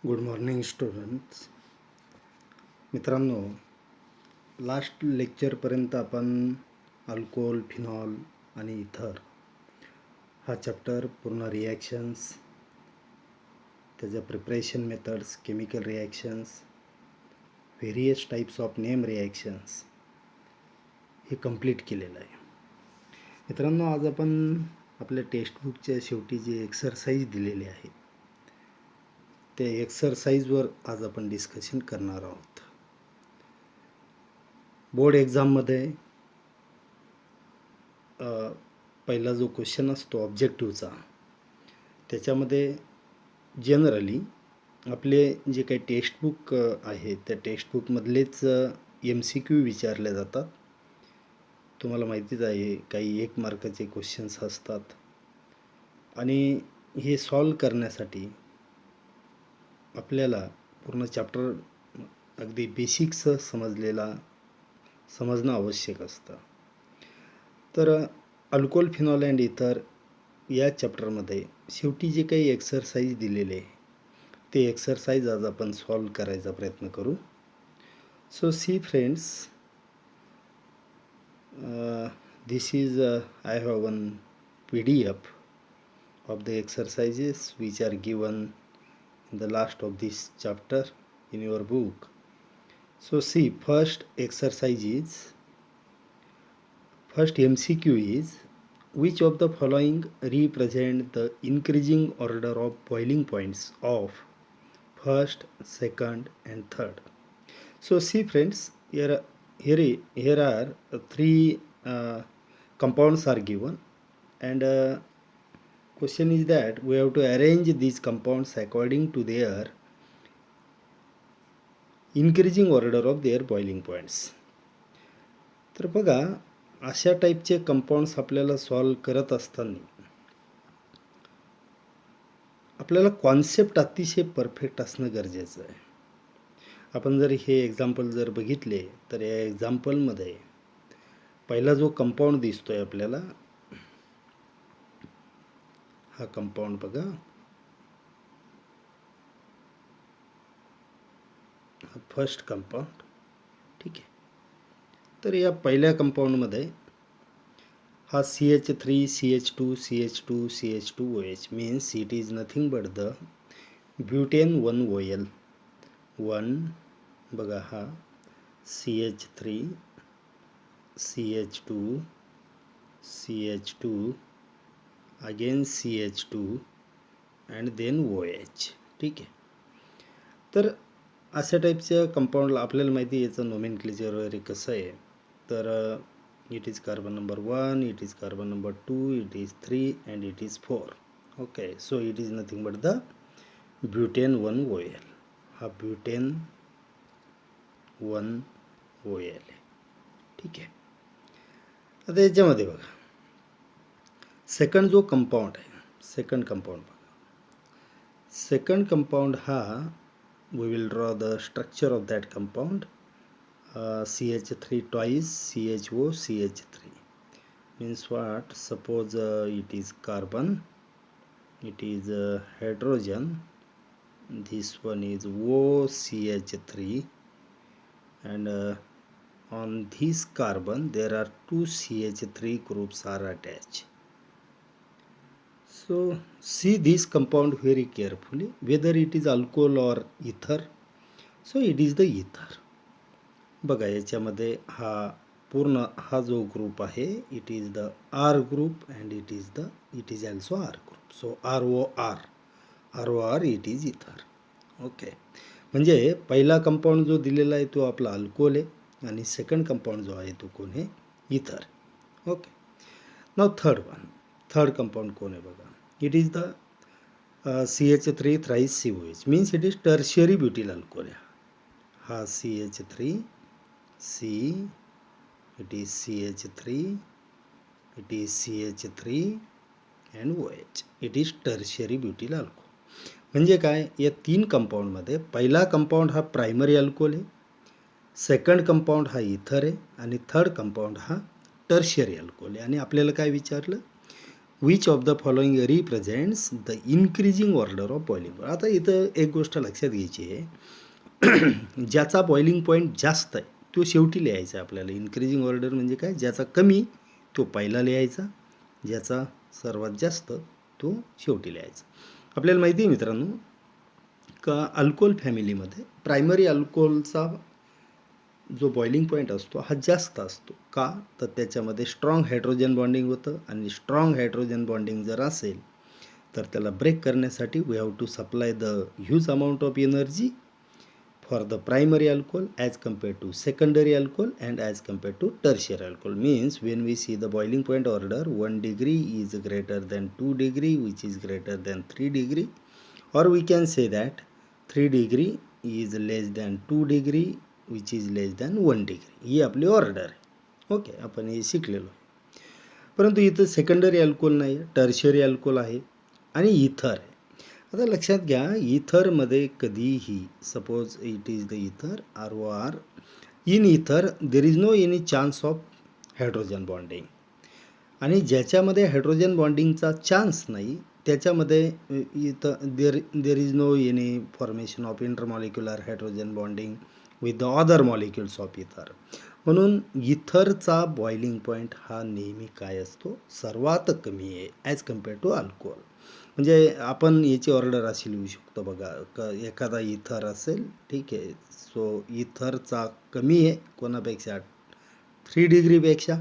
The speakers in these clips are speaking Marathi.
Good morning students. मित्रांनो, लास्ट लेक्चरपर्यंत आपण अल्कोहोल, फिनॉल आणि इथर हा चॅप्टर पूर्ण रिॲक्शन्स, त्याच्या preparation methods, chemical reactions, various types of name reactions हे कंप्लीट केलेलं आहे. मित्रांनो, आज आपण आपल्या टेक्स्टबुकच्या शेवटी जे एक्सरसाइज दिलेले आहे त्या एक्सरसाइजवर आज आपण डिस्कशन करणार आहोत. बोर्ड एक्झाममध्ये पहिला जो क्वेश्चन असतो ऑब्जेक्टिव्हचा, त्याच्यामध्ये जनरली आपले जे काही टेक्स्टबुक आहे त्या टेक्स्टबुकमधलेच MCQ विचारले जातात. तुम्हाला माहितीच आहे, काही 1 मार्काचे क्वेश्चन्स असतात आणि हे सॉल्व करण्यासाठी आपल्याला पूर्ण चॅप्टर अगदी बेसिक्स समजणं आवश्यक असतं. तर अल्कोहोल, फिनॉल अँड इथर या चॅप्टरमध्ये शेवटी जे काही एक्सरसाइज दिलेले आहे ते एक्सरसाइज आज आपण सॉल्व करायचा प्रयत्न करू. So see friends, this is I have one PDF of the exercises which are given in the last of this chapter in your book. So see, first MCQ is, which of the following represent the increasing order of boiling points of first, second and third. So see friends, here are three compounds are given, and question is that we have to arrange these compounds according to their increasing order of their boiling points. तर बघा, अशा टाईपचे कंपाऊंड्स आपल्याला सॉल्व करत असताना आपल्याला कॉन्सेप्ट अतिशय परफेक्ट असणं गरजेचं आहे. आपण जर हे एक्झाम्पल जर बघितले तर या एक्झाम्पलमध्ये पहिला जो कंपाऊंड दिसतोय आपल्याला, हा कंपाऊंड बघा, हा फर्स्ट कंपाऊंड. ठीक आहे. तर या पहिल्या कंपाऊंडमध्ये हा CH3 CH2 CH2 CH2OH means it is nothing but the butane 1OL 1. बघा, हा CH3 CH2 CH2 again CH2 and then OH. ठीक आहे. तर अशा टाईपच्या कंपाऊंडला आपल्याला माहिती आहे याचं नोमेनक्लेचर वगैरे कसं आहे. तर it is carbon number 1, it is carbon number 2, it is 3 and it is 4. Okay, so it is nothing but the butane 1OL. हा butane 1OL आहे. ठीक आहे. आता याच्यामध्ये बघा, सेकंड जो कंपाऊंड आहे, सेकंड कंपाऊंड हा we will draw the structure of that compound. CH3 twice CHO CH3 means what? Suppose it is carbon, it is hydrogen, this one is OCH3, and on this carbon there are two CH3 groups are attached. So see this compound very carefully, whether it is alcohol or ether. So it is the ether. बघा, याच्यामध्ये हा पूर्ण हा जो ग्रुप आहे, it is the R group and it is also R group. So ROR it is इथर. ओके. म्हणजे पहिला कंपाऊंड जो दिलेला आहे तो आपला अल्कोहोल आहे आणि सेकंड कंपाऊंड जो आहे तो कोण आहे? इथर. ओके. नाव थर्ड कंपाऊंड कोण आहे बघा, it is the CH3 thrice COH means it is tertiary butyl alcohol आहे. हा CH3 C, it is CH3, it is CH3 and OH. It is tertiary butyl alcohol. म्हणजे काय, या तीन कंपाऊंडमध्ये पहिला कंपाऊंड हा प्रायमरी अल्कोहोल आहे, सेकंड कंपाऊंड हा इथर आहे आणि थर्ड कंपाऊंड हा टर्शियरी अल्कोहोल आहे. आणि आपल्याला काय विचारलं, which of the following represents the increasing order of boiling. आता इथं एक गोष्ट लक्षात घ्यायची आहे ज्याचा बॉइलिंग पॉईंट जास्त आहे तो शेवटी लिहायचा आहे आपल्याला. इन्क्रीजिंग ऑर्डर म्हणजे काय, ज्याचा कमी तो पहिला लिहायचा, ज्याचा सर्वात जास्त तो शेवटी लिहायचा. आपल्याला माहिती आहे मित्रांनो का अल्कोहोल फॅमिलीमध्ये प्रायमरी अल्कोहोलचा जो बॉइलिंग पॉईंट असतो हा जास्त असतो. का, तर त्याच्यामध्ये स्ट्रॉंग हायड्रोजन बॉन्डिंग होतं आणि स्ट्रॉंग हायड्रोजन बॉन्डिंग जर असेल तर त्याला ब्रेक करण्यासाठी we have to supply the huge amount of energy for the primary alcohol as compared to secondary alcohol and as compared to tertiary alcohol. Means when we see the boiling point order, 1 degree is greater than 2 degree which is greater than 3 degree, or we can say that 3 degree is less than 2 degree which is less than 1 degree. ही आपली ऑर्डर आहे. ओके, आपण हे शिकलेलो. परंतु इथं सेकंडरी अल्कोहोल नाही आहे, टर्शियरी अल्कोहोल आहे आणि इथर आहे. आता लक्षात घ्या, इथरमध्ये कधीही suppose it is the ether R O R, in ether there is no any chance of hydrogen bonding. आणि ज्याच्यामध्ये हायड्रोजन बॉन्डिंगचा चान्स नाही त्याच्यामध्ये इथं there is no any formation of intermolecular hydrogen bonding with the other molecules of ether. म्हणून इथरचा बॉइलिंग पॉईंट हा नेहमी काय असतो, सर्वात कमी आहे ॲज कम्पेअर टू अल्कोहोल. म्हणजे आपण याची ऑर्डर अशी लिहू शकतो बघा, एखादा इथर असेल, ठीक आहे, सो इथरचा कमी आहे कोणापेक्षा, 3 डिग्रीपेक्षा,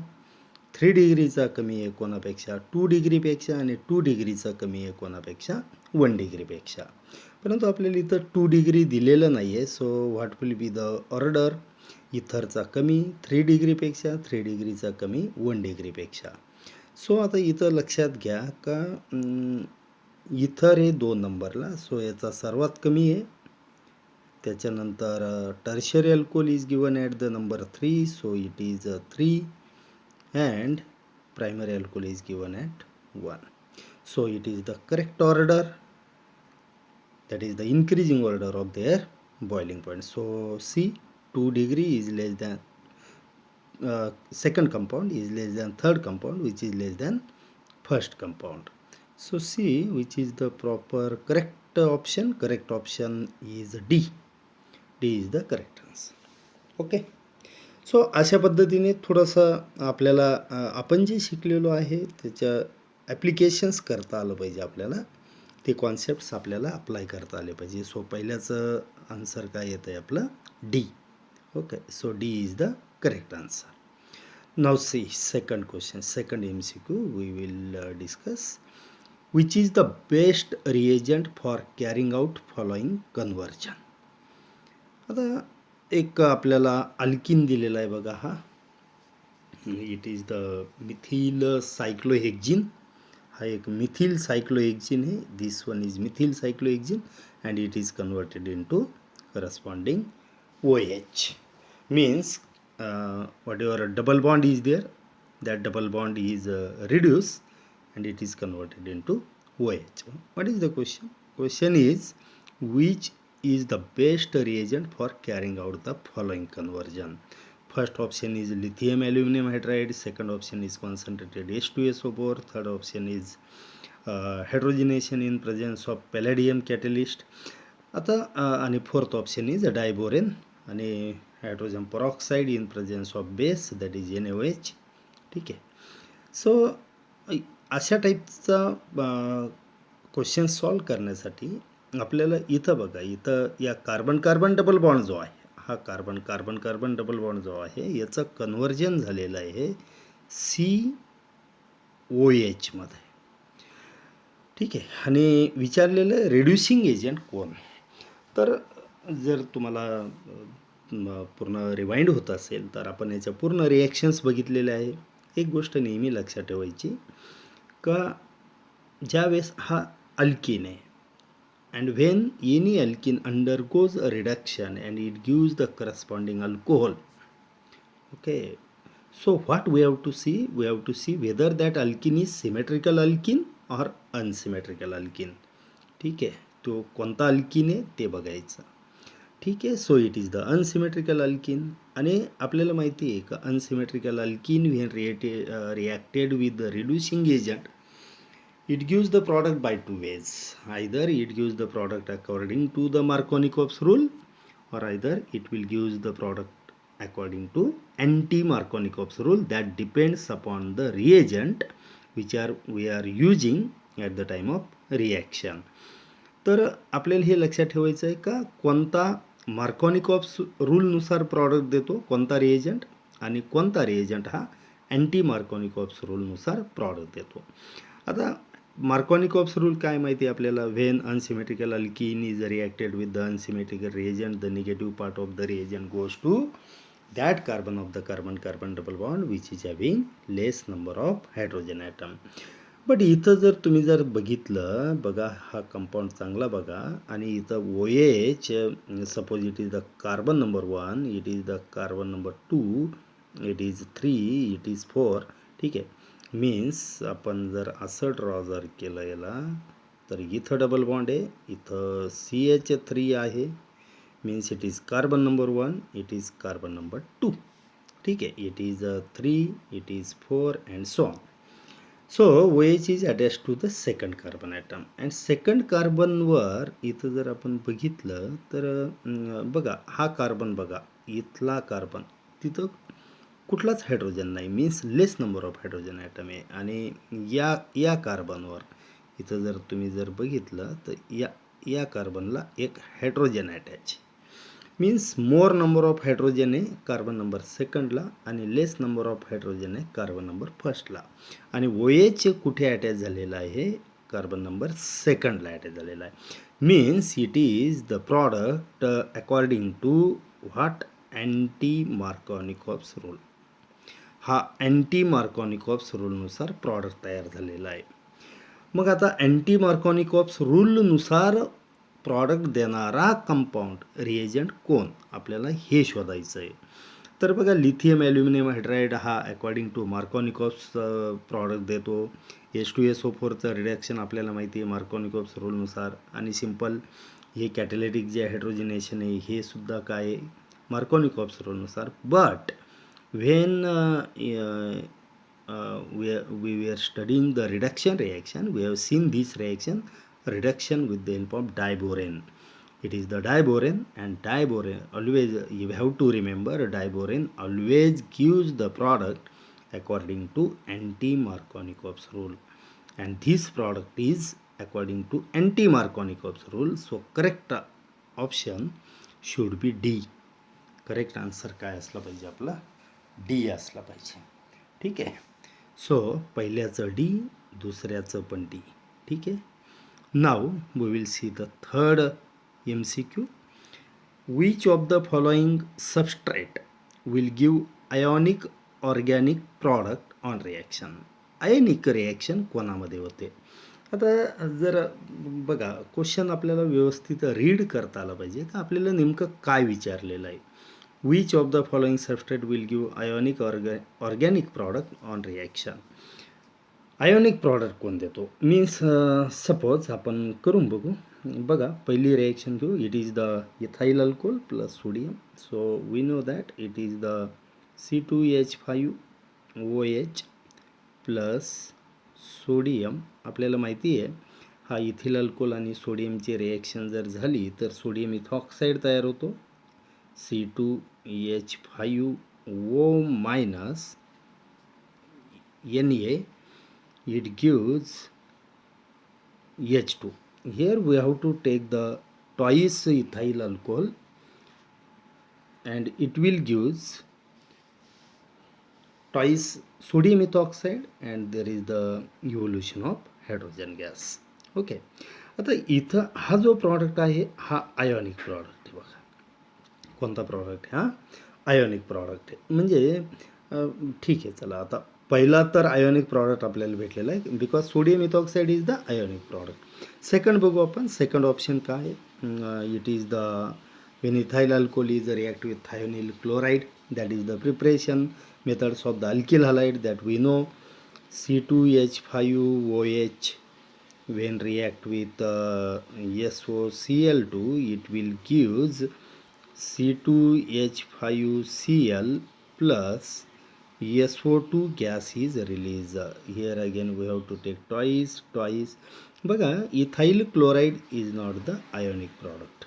3 डिग्रीचा कमी आहे कोणापेक्षा 2 डिग्रीपेक्षा, आणि 2 डिग्रीचा कमी आहे कोणापेक्षा 1 डिग्रीपेक्षा. परंतु आपल्याला इथं 2 डिग्री दिलेलं नाही आहे. So what will be the order, इथरचा कमी 3 डिग्रीपेक्षा, 3 डिग्रीचा कमी 1 डिग्रीपेक्षा. सो आता इथं लक्षात घ्या का इथर हे 2 नंबरला, सो याचा सर्वात कमी आहे. त्याच्यानंतर tertiary alcohol is given at the number 3, so it is 3, and primary alcohol is given at 1. So it is the correct order, that is the increasing order of their boiling point. So C, 2 degree is less than second compound is less than third compound which is less than first compound. So C, which is the proper correct option. Correct option is D. D is the correct answer. Okay. So अशा पद्धतीने थोडंसं आपल्याला आपण जे शिकलेलो आहे त्याच्या ॲप्लिकेशन्स करता आलं पाहिजे आपल्याला, ते कॉन्सेप्ट्स आपल्याला अप्लाय करता आले पाहिजे. सो पहिल्याचं आन्सर काय येतं आहे आपलं, D. Okay, so D is the correct answer. Now see, second question, second MCQ we will discuss. Which is the best reagent for carrying out following conversion. आता एक आपल्याला अल्किन दिलेला आहे बघा, हा it is the methyl cyclohexene. हा एक मिथिल सायक्लोहेक्झिन आहे. This one is methyl cyclohexene and it is converted into corresponding OH. मीन्स whatever double bond is there, that double bond is reduced and it is converted into OH. What is the question? Question is, which is the best reagent for carrying out the following conversion? First option is lithium aluminum hydride, second option is concentrated H2SO4, third option is hydrogenation in presence of palladium catalyst. आता आणि फोर्थ ऑप्शन इज डायबोरेन आणि hydrogen peroxide in presence of base that is NaOH. ठीक आहे. सो अशा टाईपचा क्वेश्चन सॉल्व करण्यासाठी आपल्याला इथं बघा, इथं या कार्बन कार्बन डबल बॉन्ड जो आहे, हा carbon carbon carbon double bond जो आहे याचं कन्व्हर्जन झालेलं आहे COH मध्ये. ठीक आहे. आणि विचारलेलं रिड्युसिंग एजंट कोण. तर जर तुम्हाला पूर्ण रिवाइंड होत असेल तर आपण याच्या पूर्ण रिॲक्शन्स बघितलेल्या आहे. एक गोष्ट नेहमी लक्षात ठेवायची का ज्यावेळेस हा अल्किन आहे and when any alkene undergoes a reduction and it gives the corresponding alcohol, okay, so what we have to see, we have to see whether that alkene is symmetrical alkene or unsymmetrical alkene. ठीक आहे, तो कोणता अल्किन आहे ते बघायचं. ठीक आहे. So it is the unsymmetrical alkene. आणि आपल्याला माहिती आहे का unsymmetrical alkene when reacted with the reducing agent It gives the product by two ways. Either it gives the product according to the Markovnikov's rule, or either it will give the product according to anti-Markovnikov's rule, that depends upon the reagent which we are using at the time of reaction. तर आपल्याला हे लक्षात ठेवायचं आहे का कोणता मार्कोनिकॉप्स रूलनुसार प्रॉडक्ट देतो, कोणता रिएजंट, आणि कोणता रिएजंट हा अँटी मार्कोनिकॉप्स रूलनुसार प्रॉडक्ट देतो. आता मार्कोनिकॉप्स रूल काय माहिती आहे आपल्याला, when unsymmetrical alkene is reacted with the unsymmetrical reagent, the negative part of the reagent goes to that carbon of the carbon carbon double bond which is having less number of hydrogen atom. But इथं जर तुम्ही जर बघितलं, बघा हा कंपाऊंड चांगला बघा, आणि इथं OH suppose it is the carbon number 1, it is the carbon number 2, it is 3, it is 4. ठीक आहे, मीन्स आपण जर असं ड्रॉ जर केलं याला, तर इथं डबल बॉन्ड आहे, इथं CH3 आहे, means it is carbon number 1, it is carbon number 2. ठीक आहे, it is 3, it is 4 and so on. So OH is attached to the second carbon atom, and second carbon वर इथं जर आपण बघितलं तर बघा हा कार्बन, बघा इथला कार्बन, तिथं कुठलाच हायड्रोजन नाही, means less number of hydrogen atom आहे. आणि या कार्बनवर इथं जर तुम्ही जर बघितलं तर या कार्बनला एक hydrogen attach, means more number of hydrogen आहे कार्बन नंबर सेकंडला आणि लेस नंबर ऑफ हायड्रोजन आहे कार्बन नंबर फर्स्टला. आणि OH कुठे अटॅच झालेला आहे, कार्बन नंबर सेकंडला अटॅच झालेला आहे. Means it is the product according to what, anti Markovnikov's rule. हा अँटी मार्कोनिकॉप्स रूलनुसार प्रॉडक्ट तयार झालेला आहे. मग आता अँटी मार्कोनिकॉप्स रूलनुसार प्रॉडक्ट देणारा कंपाऊंड रिएजंट कोण, आपल्याला हे शोधायचं आहे. तर बघा लिथियम ॲल्युमिनियम हायड्राईड हा अकॉर्डिंग टू मार्कोनिकॉप्स प्रॉडक्ट देतो. H2SO4चं रिडक्शन आपल्याला माहिती आहे मार्कोनिकॉप्स रूलनुसार. आणि सिम्पल हे कॅटॅलिटिक जे हायड्रोजनेशन आहे हे सुद्धा काय आहे मार्कोनिकॉप्स रूलनुसार. But when we were studying the reduction reaction, we have seen this reduction with the help of diborane. It is the diborane, and diborane always, you have to remember, diborane always gives the product according to anti-Markovnikov's rule, and this product is according to anti-Markovnikov's rule. So correct option should be D. Correct answer काय असला पाहिजे आपला, D असला पाहिजे. ठीक आहे. सो पहिल्याचं D, दुसऱ्याचं पण D. ठीक आहे. Now we will see the third MCQ. Which of the following substrate will give ionic organic product on reaction. Ionic reaction कोणामध्ये होते. आता जर बघा क्वेश्चन आपल्याला व्यवस्थित रीड करता आला पाहिजे का आपल्याला नेमकं काय विचारलेलं आहे. Which of the following substrate will give ionic organic product on reaction. Ionic product कोण देतो, मीन्स सपोज आपण करून बघू. बघा पहिली रिॲक्शन घेऊ. It is the ethyl alcohol plus sodium. So we know that it is the C2H5OH plus sodium. आपल्याला माहिती आहे हा इथिल अल्कोहोल आणि सोडियमची रिॲक्शन जर झाली तर सोडियम इथॉक्साईड तयार होतो, C2H5O minus Na. It gives H2. Here we have to take the twice ethyl alcohol and it will gives twice sodium ethoxide and there is the evolution of hydrogen gas. Okay. आता इथं हा जो प्रॉडक्ट आहे हा आयोनिक प्रॉडक्ट आहे. बघा कोणता प्रॉडक्ट हा आयोनिक प्रॉडक्ट आहे. म्हणजे ठीक आहे चला आता पहिला तर आयोनिक प्रॉडक्ट आपल्याला भेटलेला आहे because sodium ethoxide is the ionic product. Second बघू आपण. सेकंड ऑप्शन काय, it is the when ethyl alcohol is react with thionyl chloride, that is the preparation methods of the alkyl halide that we know. C2H5OH when react with SOCl2 it will gives C2H5Cl plus SO2 gas is released. Here again we have to take twice. बघा, ethyl chloride is not the ionic product.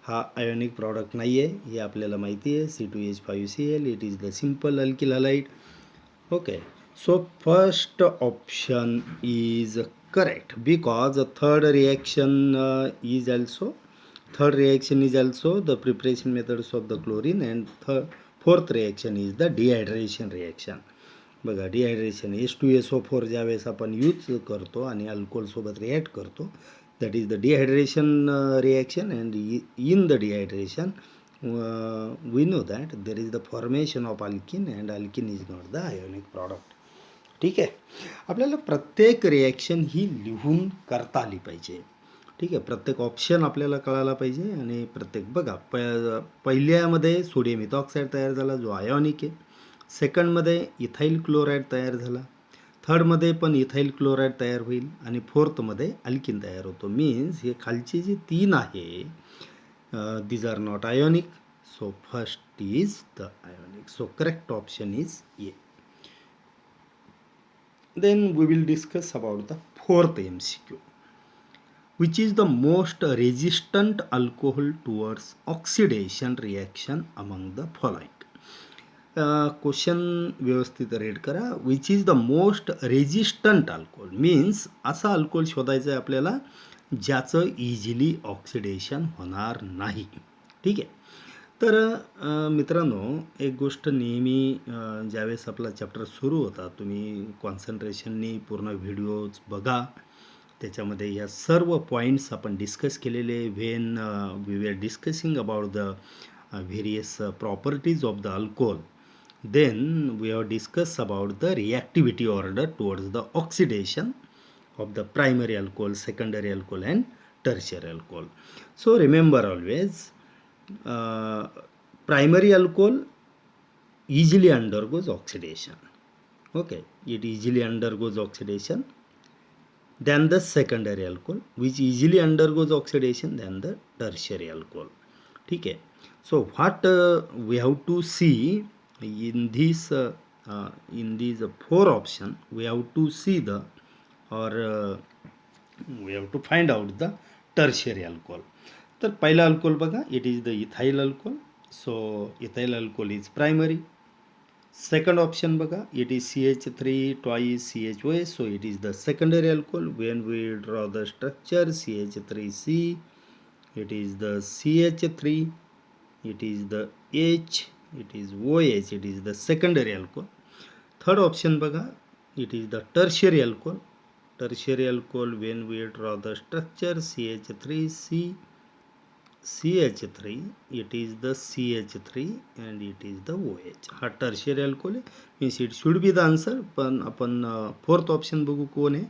हा आयोनिक प्रॉडक्ट नाही आहे, हे आपल्याला माहिती आहे. C2H5Cl, it is the simple alkyl halide. Okay, so first option is correct because the third reaction is also the preparation methods of the chlorine, and fourth reaction is the dehydration reaction. बघा, डिहायड्रेशन H2SO4 ज्यावेळेस आपण यूज करतो आणि अल्कोहोल सोबत रिॲक्ट करतो, that is the dehydration reaction. And in the dehydration we know that there is the formation of alkene, and alkene is not the ionic product. ठीक आहे. आपल्याला प्रत्येक रिॲक्शन ही लिहून करता आली पाहिजे. ठीक आहे, प्रत्येक ऑप्शन आपल्याला कळायला पाहिजे. आणि प्रत्येक बघा, पहिल्यामध्ये सोडियम इथॉक्साईड तयार झाला जो आयोनिक आहे. सेकंडमध्ये इथाइल क्लोराईड तयार झाला. थर्डमध्ये पण इथाइल क्लोराईड तयार होईल. आणि फोर्थमध्ये अल्किन तयार होतो. मीन्स हे खालचे जे तीन आहे, these are not ionic, so first is the ionic, so correct option is A. Then we will discuss about the fourth MCQ, which is the most resistant alcohol towards oxidation reaction among the following. Question व्यवस्थित रीड करा. Which is the most resistant alcohol, means असा अल्कोहोल शोधायचं आहे आपल्याला ज्याचं इझिली ऑक्सिडेशन होणार नाही. ठीक आहे. तर मित्रांनो, एक गोष्ट नेहमी ज्यावेळेस आपला चॅप्टर सुरू होता, तुम्ही कॉन्सन्ट्रेशननी पूर्ण व्हिडिओज बघा. त्याच्यामध्ये या सर्व पॉईंट्स आपण डिस्कस केलेले. When we were discussing about the various properties of the alcohol, then we have discussed about the reactivity order towards the oxidation of the primary alcohol, secondary alcohol, and tertiary alcohol. So remember always, primary alcohol easily undergoes oxidation. Okay, it easily undergoes oxidation. Then the secondary alcohol, which easily undergoes oxidation, then the tertiary alcohol. ठीक है. So what we have to see in these four option, we have to see the, or we have to find out the tertiary alcohol. तर पहिला अल्कोहोल बघा, it is the ethyl alcohol. So ethyl alcohol is primary. Second option बघा, it is CH3 twice CHOS, so it is the secondary alcohol. When we draw the structure CH3C, it is the CH3, it is the H, it is OH, it is the secondary alcohol. Third option बघा, it is the tertiary alcohol. Tertiary alcohol, when we draw the structure CH3C, CH3, it is the CH3 and it is the OH. हा tertiary alcohol आहे. Means it should be the answer. पण आपण फोर्थ ऑप्शन बघू कोण आहे.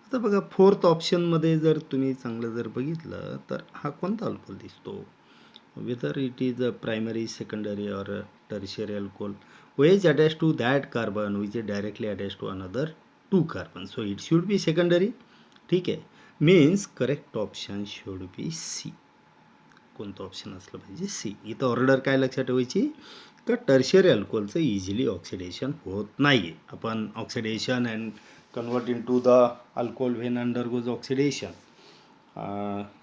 आता बघा, फोर्थ ऑप्शनमध्ये जर तुम्ही चांगलं जर बघितलं तर हा कोणता अल्कोहोल दिसतो, whether it is a primary, secondary, or a tertiary alcohol. OH attached to that carbon which is directly attached to another two carbons, so it should be secondary. ठीक आहे. Means correct option should be C. कोणतं ऑप्शन असलं पाहिजे, सी. इथं ऑर्डर काय लक्षात ठेवायची का टर्शियरी अल्कोहोलचं इझिली ऑक्सिडेशन होत नाही. आपण oxidation and convert into the alcohol when undergoes oxidation,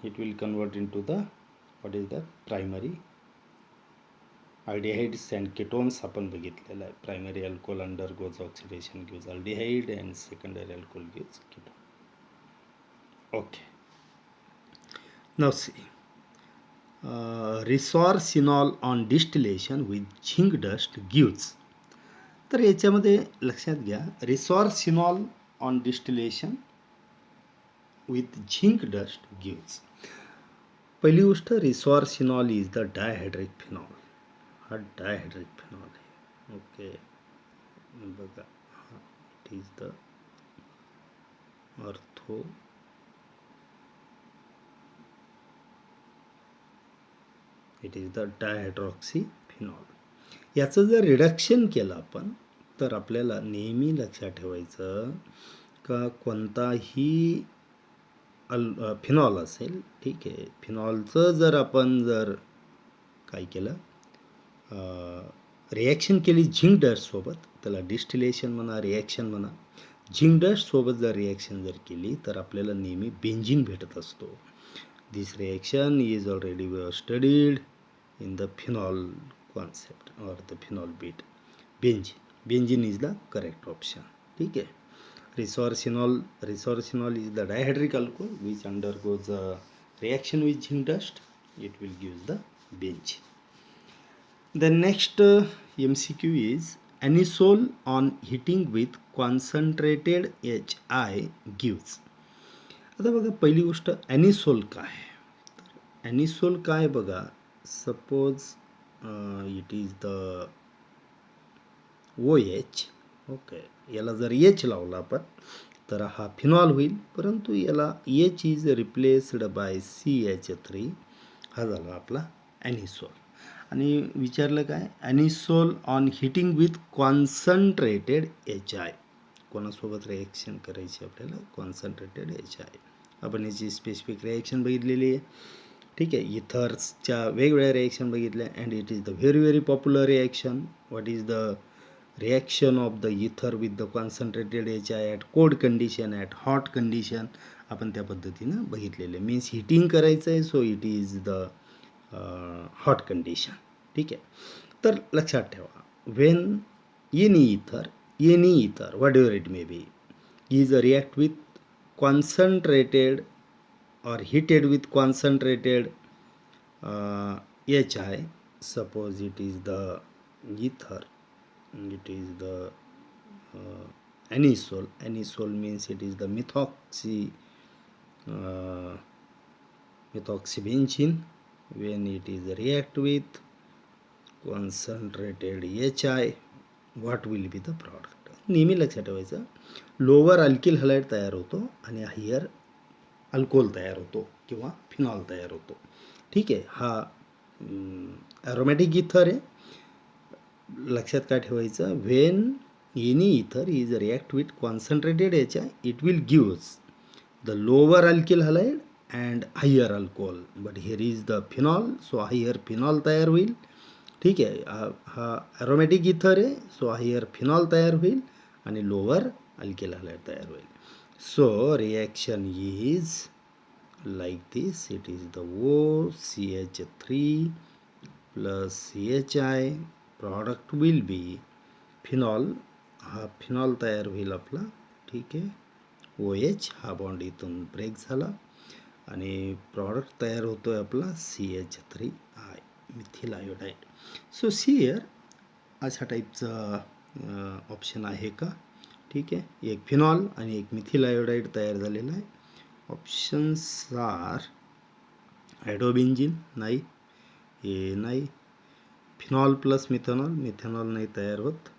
it will convert into the what is the primary aldehydes and ketones आपण बघितलेलं आहे. Primary alcohol undergoes oxidation, gives aldehyde, and secondary alcohol gives ketone. Okay, now see, resorcinol on distillation with zinc dust gives. तर याच्यामध्ये लक्षात घ्या, resorcinol on distillation with zinc dust gives. पहिली गोष्ट, resorcinol is the dihydric phenol. हा डायहायड्रिक फिनॉल आहे. ओके, बघा, हा it is the ortho, it is the dihydroxy phenol. याचं जर रिडक्शन केलं आपण तर आपल्याला नेहमी लक्षात ठेवायचं का कोणताही फिनॉल असेल, ठीक आहे, फिनॉलचं जर आपण जर काय केलं, रिॲक्शन केली झिंक डस्टसोबत, त्याला डिस्टिलेशन म्हणा, रिॲक्शन म्हणा. झिंक डस्टसोबत जर रिॲक्शन जर केली तर आपल्याला नेहमी बेंझिन भेटत असतो. This reaction is already we studied in the phenol concept और the phenol beat. Benzene is the correct option. ठीक आहे. Resorcinol is the dihydric alcohol which undergoes a reaction with zinc dust. It will give the benzene. The next MCQ is anisole on heating with concentrated HI gives. आता बघा पहिली गोष्ट ॲनिसोल काय. ॲनिसोल काय बघा, suppose it is the OH. Okay, याला जर एच लावला आपण तर हा फिनॉल होईल, परंतु याला H is replaced by CH3. हा झाला आपला ॲनिसोल. आणि विचारलं काय, anisole on heating with concentrated HI. कोणासोबत रिॲक्शन करायची आपल्याला, कॉन्सन्ट्रेटेड HI. आपण याची स्पेसिफिक रिॲक्शन बघितलेली आहे. ठीक आहे. इथर्सच्या वेगवेगळ्या रिॲक्शन बघितल्या and it is the very very popular reaction. What is the reaction of the ether with the concentrated HI at cold condition, at hot condition. आपण त्या पद्धतीनं बघितलेले. मीन्स हिटिंग करायचं आहे, so it is the hot condition. ठीक आहे. तर लक्षात ठेवा, व्हेन एनी इथर what ever it may be is react with concentrated or heated with concentrated HI, suppose it is the ether, it is the anisole. Anisole means it is the methoxybenzene. When it is react with concentrated HI, what will be the product. नेहमी लक्षात ठेवायचं, लोअर अल्किल हलाइड तयार होतो आणि हायर अल्कोहोल तयार होतो किंवा फिनॉल तयार होतो. ठीक आहे. हा ॲरोमॅटिक इथर आहे. लक्षात काय ठेवायचं, when any ether is react with concentrated HI, it will gives the lower alkyl halide and higher alcohol, but here is the phenol, so higher phenol तयार होईल. ठीक आहे. हा ॲरोमॅटिक इथर आहे, सो हायर फिनॉल तयार होईल आणि लोअर अल्किल हलाइड तयार होईल. So reaction is like this. It is the OCH3 plus CHI. Product will be phenol. हा फिनॉल तयार होईल आपला. ठीक आहे. OH हा बॉन्ड इथून ब्रेक झाला आणि प्रॉडक्ट तयार होतो आहे आपला CH3I, methyl iodide. So here अशा टाईपचा ऑप्शन आहे का. ठीक आहे. एक फिनॉल आणि एक मिथिल आयोडाईड तयार झालेला आहे. ऑप्शन्स आर हायड्रोबेन्झीन नाही, हे नाही. फिनॉल प्लस मिथेनॉल, मिथेनॉल नाही तयार होत.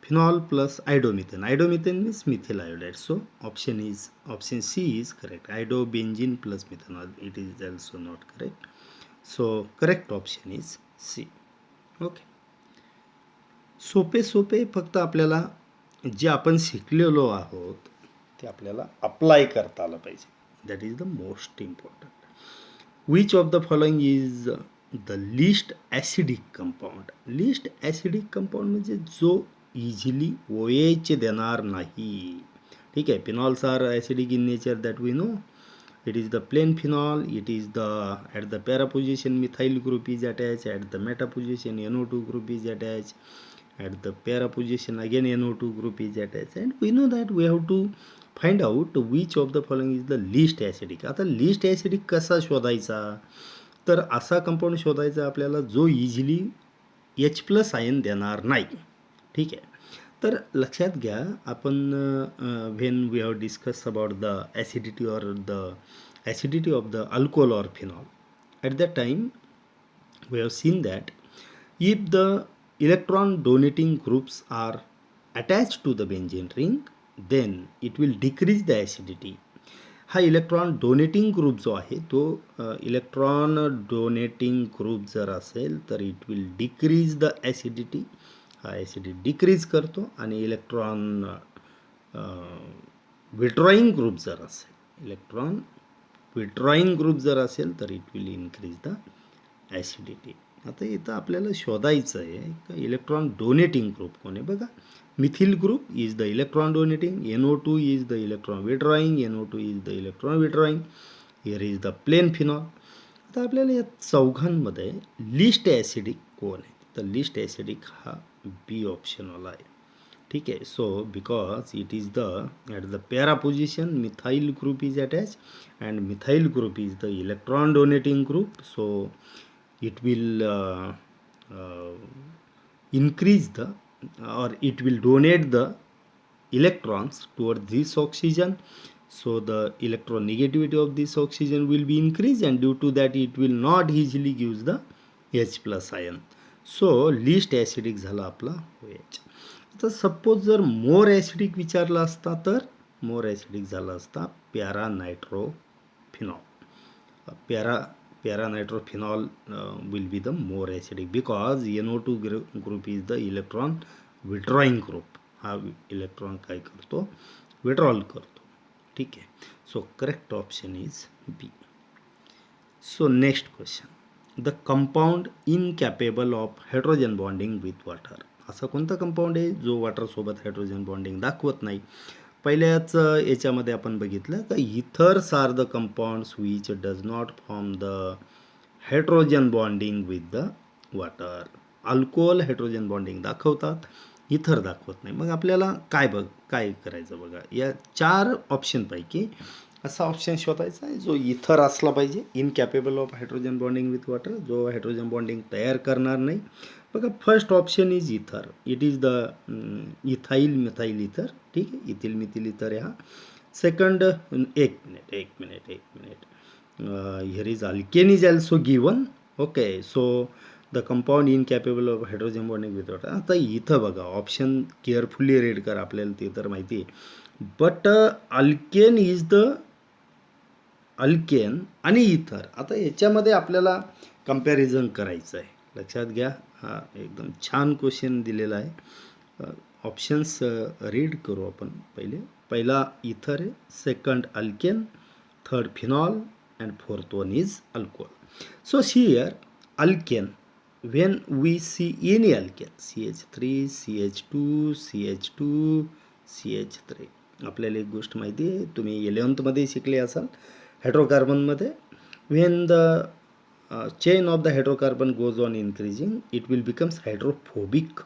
Phenol plus iodomethane, iodomethane means methyl iodide. So option C is correct. Iodobenzene plus methanol, it is also not correct. So correct option is C. Okay. सोपे फक्त आपल्याला जे आपण शिकलेलो आहोत ते आपल्याला अप्लाय करता आलं पाहिजे. That is the most important. Which of the following is the least acidic compound. Least acidic compound म्हणजे जो इझिली OH देणार नाही. ठीक आहे. Phenols are acidic in nature, that we know. It is the plain phenol. It is the at the para position methyl group is attached, at the meta position NO2 group is attached, at the para position again NO2 group is attached, and we know that we have to find out which of the following is the least acidic. आता least acidic कसा शोधायचा, तर असा कंपाऊंड शोधायचा आपल्याला जो इझिली H+ आयन देणार नाही. ठीक आहे. तर लक्षात घ्या, आपण when we have discuss about the acidity or the acidity of the alcohol or phenol, at that time we have seen that if the electron donating groups are attach to the benzene ring, then it will decrease the acidity. हा इलेक्ट्रॉन डोनेटिंग ग्रुप जो आहे तो इलेक्ट्रॉन डोनेटिंग ग्रुप जर असेल तर it will decrease the acidity. हा ॲसिडिटी डिक्रीज करतो. आणि इलेक्ट्रॉन विड्रॉईंग ग्रुप जर असेल, इलेक्ट्रॉन विड्रॉईंग ग्रुप जर असेल तर it will increase the acidity. आता इथं आपल्याला शोधायचं आहे इलेक्ट्रॉन डोनेटिंग ग्रुप कोण आहे. बघा, methyl group is the electron donating, NO2 is the electron withdrawing, NO2 is the electron withdrawing, here is the plain phenol. आता आपल्याला या चौघांमध्ये लिस्ट ॲसिडिक कोण आहे, तर लिस्ट ॲसिडिक हा बी ऑप्शनवाला आहे. ठीक आहे. So because it is the at the para position methyl group is attach and methyl group is the electron donating group. So it will increase the or it will donate the electrons toward this oxygen. So the electronegativity of this oxygen will be increased and due to that it will not easily gives the H plus ion. So least acidic झाला आपला OH. आता सपोज जर मोर ॲसिडिक विचारला असता तर मोर ॲसिडिक झाला असता para नायट्रोफिनॉल. Para-nitrophenol will be the more acidic because NO2 group is the electron withdrawing group. हा इलेक्ट्रॉन काय करतो, विड्रॉल करतो. ठीक आहे. So correct option is B. So next question, the compound incapable of hydrogen bonding with water. असा कोणता कंपाऊंड आहे जो वॉटरसोबत हायड्रोजन बॉन्डिंग दाखवत नाही. पहिल्याच याच्यामध्ये आपण बघितलं का ethers are the compounds which does not form the hydrogen bonding with the water. Alcohol hydrogen bonding दाखवतात, इथर दाखवत नाही. मग आपल्याला काय करायचं बघा, या 4 ऑप्शनपैकी असा ऑप्शन शोधायचा आहे जो इथर असला पाहिजे, incapable of hydrogen bonding with water, जो हायड्रोजन बॉन्डिंग तयार करणार नाही. बघा, first option is ether. It is the ethyl methyl ether. ठीक आहे, इथिल मिथिल इथर हा. सेकंड, एक minute here is alkane is also given. Okay. So the compound incapable of hydrogen bonding with water. आता इथं बघा ऑप्शन केअरफुली रीड कर, आपल्याला ते तर माहिती आहे. But alkane is the alkane आणि इथर. आता याच्यामध्ये आपल्याला कंपॅरिझन करायचं आहे. लक्षात घ्या, हा एकदम छान क्वेश्चन दिलेला आहे. ऑप्शन्स रीड करू आपण. पहिला इथर आहे, second alkane, third phenol and fourth one is alcohol. So here alkane, when we see any alkane, CH3, CH2, CH2, CH3. आपल्याला एक गोष्ट माहिती आहे, तुम्ही 11th शिकले असाल हायड्रोकार्बनमध्ये. when the chain of the hydrocarbon goes on increasing it will becomes hydrophobic.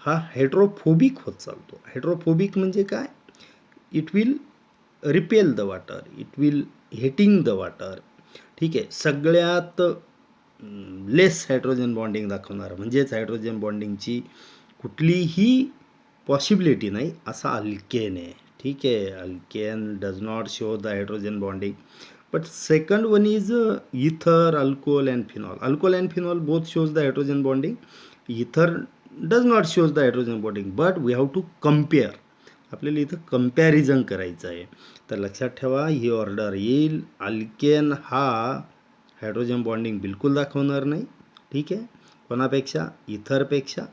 हा हायड्रोफोबिक होत चालतो. हायड्रोफोबिक म्हणजे काय, it will repel the water, it will hitting the water. ठीक आहे. सगळ्यात लेस हायड्रोजन बॉन्डिंग दाखवणार म्हणजेच हायड्रोजन बॉन्डिंगची कुठलीही पॉसिबिलिटी नाही असा अल्केन आहे. ठीक आहे. Alkane does not show the hydrogen bonding. But second one is ether, alcohol and phenol. Alcohol and phenol both shows the hydrogen bonding. Ether does not shows the hydrogen bonding. But we have to compare. आपल्याला इथं कंपॅरिझन करायचं आहे. तर लक्षात ठेवा ही ऑर्डर येईल. अल्केन हा हायड्रोजन बॉन्डिंग बिलकुल दाखवणार नाही. ठीक आहे. कोणापेक्षा, इथरपेक्षा.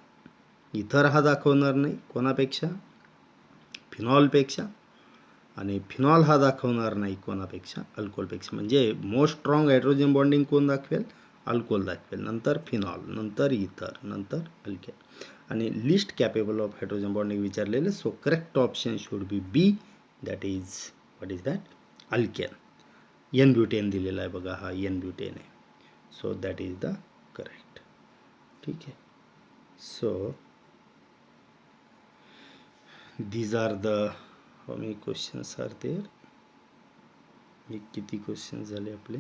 इथर हा दाखवणार नाही कोणापेक्षा, फिनॉलपेक्षा. आणि फिनॉल हा दाखवणार नाही कोणापेक्षा, अल्कोहोलपेक्षा. म्हणजे मोस्ट स्ट्रॉंग हायड्रोजन बॉन्डिंग कोण दाखवेल, अल्कोहोल दाखवेल, नंतर फिनॉल, नंतर इथर, नंतर अल्केन. आणि list capable of hydrogen bonding विचारलेलं. So correct option should be B. That is what is that, alkane. N butane दिलेला आहे बघा, हा एन ब्युटेन आहे. So that is the correct. ठीक आहे. So these are the how many questions are there. हे किती क्वेश्चन झाले आपले,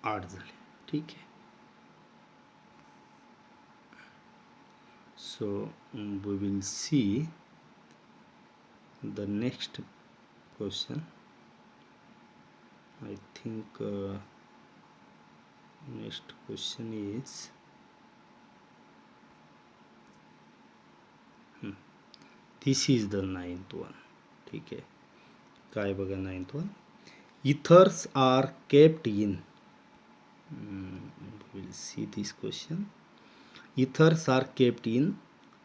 8 झाले. ठीक आहे. So we will see the next question. I think next question is this is the 9th one. ठीक आहे. काय बघा 9th one, ethers are kept in, we'll see this question. Ethers are kept in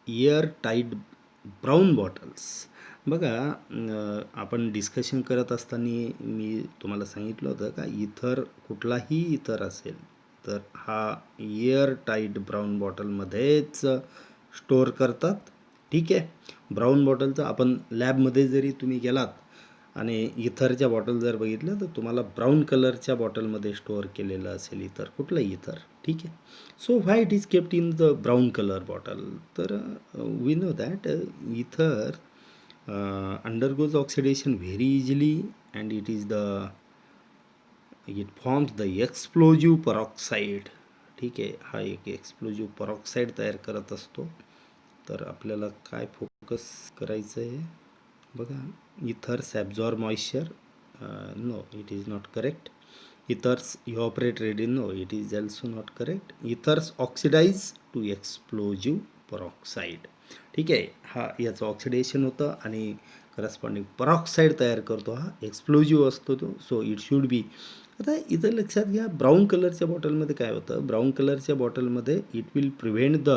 air tight brown bottles बघा, आपण डिस्कशन करत असताना मी तुम्हाला सांगितलं होतं का इथर कुठलाही इथर असेल तर हा एअर टाईट ब्राऊन बॉटलमध्येच स्टोअर करतात. ठीक आहे. ब्राऊन बॉटलचं आपण लॅबमध्ये जरी तुम्ही गेलात आणि इथरच्या बॉटल जर बघितलं तर तुम्हाला ब्राऊन कलरच्या बॉटलमध्ये स्टोअर केलेलं असेल इथर, कुठलंही इथर. ठीक आहे. So why it is kept in the brown colour bottle? तर we know that ether undergoes oxidation very easily and it forms the explosive peroxide. ठीक आहे. हा एक एक्सप्लोजिव्ह peroxide तयार करत असतो. तर आपल्याला काय फोकस करायचं आहे बघा, ethers absorb moisture. No, it is not correct. Ethers evaporate readily. No, it is also not correct. Ethers oxidize to explosive peroxide. ठीक आहे. हा याचं ऑक्सिडेशन होतं आणि करस्पॉन्डिंग परॉक्साईड तयार करतो. हा एक्सप्लोजिव्ह असतो तो. So it should be. आता इथं लक्षात घ्या, ब्राऊन कलरच्या बॉटलमध्ये काय होतं, ब्राऊन कलरच्या बॉटलमध्ये it will prevent the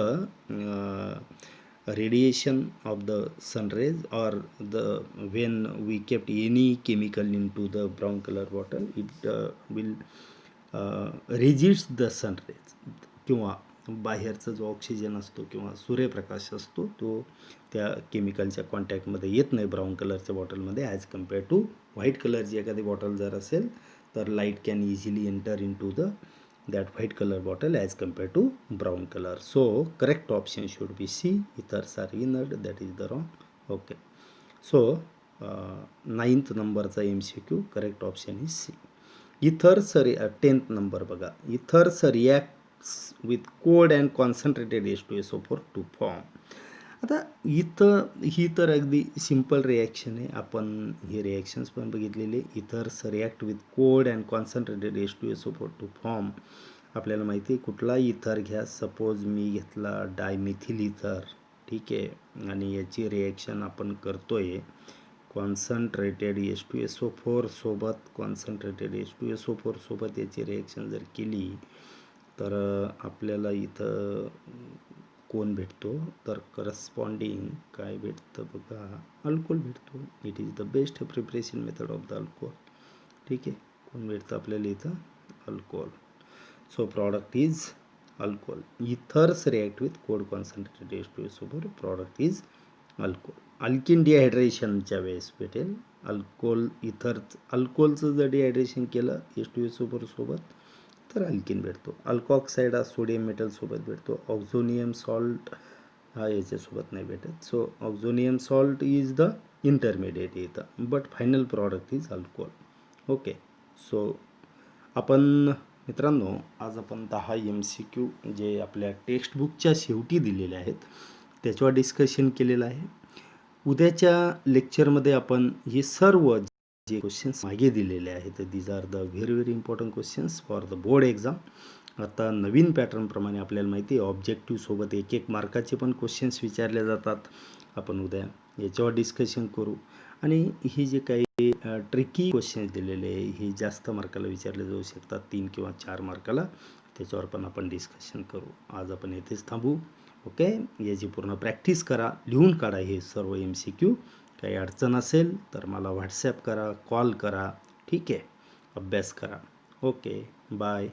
radiation of the sun rays, or the when we kept any chemical into the brown color bottle, it will resist the sun rays. किंवा बाहेरचा जो ऑक्सिजन असतो किंवा सूर्यप्रकाश असतो तो त्या केमिकलच्या कॉन्टॅक्टमध्ये येत नाही ब्राऊन कलरच्या बॉटलमध्ये, ॲज कम्पेअर टू व्हाईट कलरची एखादी बॉटल जर असेल तर light can easily enter into the that white color bottle as compared to brown color. So correct option should be C. Ethers are inert. That is the wrong. Okay. So 9th नंबरचा MCQ correct option is C. Ethers 10th number बघा. Ethers reacts with cold and concentrated H2SO4 to form. आता इथं ही तर अगदी सिम्पल रिॲक्शन आहे. आपण हे रिॲक्शन्स पण बघितलेले. Ethers react with cold and concentrated H2SO4 to form. आपल्याला माहिती आहे कुठला इथर घ्या, सपोज मी घेतला डायमिथिल इथर. ठीक आहे. आणि याची रिॲक्शन आपण करतोय कॉन्सन्ट्रेटेड H2SO4 सोबत, कॉन्सन्ट्रेटेड H2SO4 सोबत याची रिॲक्शन जर केली तर आपल्याला इथं कोण भेटतो, तर करस्पॉन्डिंग काय भेटतं बघा, अल्कोहोल भेटतो. It is the best preparation method of the alcohol. ठीक आहे. कोण भेटतं आपल्याला इथं, alcohol. So product is alcohol. Ethers react with cold concentrated H2SO4, product is alcohol. Alkene डिहायड्रेशनच्या वेळेस भेटेल अल्कोहोल. अल्कोहोलचं जर डिहायड्रेशन केलं H2SO4 सोबत तर अल्किन भेटतो. अल्कॉक्साईड हा सोडियम मेटलसोबत भेटतो. ऑक्झोनियम सॉल्ट हा याच्यासोबत नाही भेटत. So oxonium salt is the intermediate इथं, but final product is alcohol. Okay. सो आपण मित्रांनो आज आपण 10 MCQ जे आपल्या टेक्स्टबुकच्या शेवटी दिलेले आहेत त्याच्यावर डिस्कशन केलेलं आहे. उद्याच्या लेक्चरमध्ये आपण हे सर्व जे क्वेश्चन्स मागे दिलेले आहेत these are the very very important questions for the board exam. आता नवीन पॅटर्नप्रमाणे आपल्याला माहिती आहे ऑब्जेक्टिव्हसोबत 1-1 मार्काचे पण क्वेश्चन्स विचारले जातात. आपण उद्या याच्यावर डिस्कशन करू. आणि ही जे काही ट्रिकी क्वेश्चन्स दिलेले आहे हे जास्त मार्काला विचारले जाऊ शकतात, 3 किंवा 4 मार्काला. त्याच्यावर पण आपण डिस्कशन करू. आज आपण येथेच थांबू. ओके. याची पूर्ण प्रॅक्टिस करा, लिहून काढा हे सर्व MCQ. काही अडचण असेल तर मला व्हॉट्सॲप करा, कॉल करा. ठीक आहे. अभ्यास करा. ओके. बाय.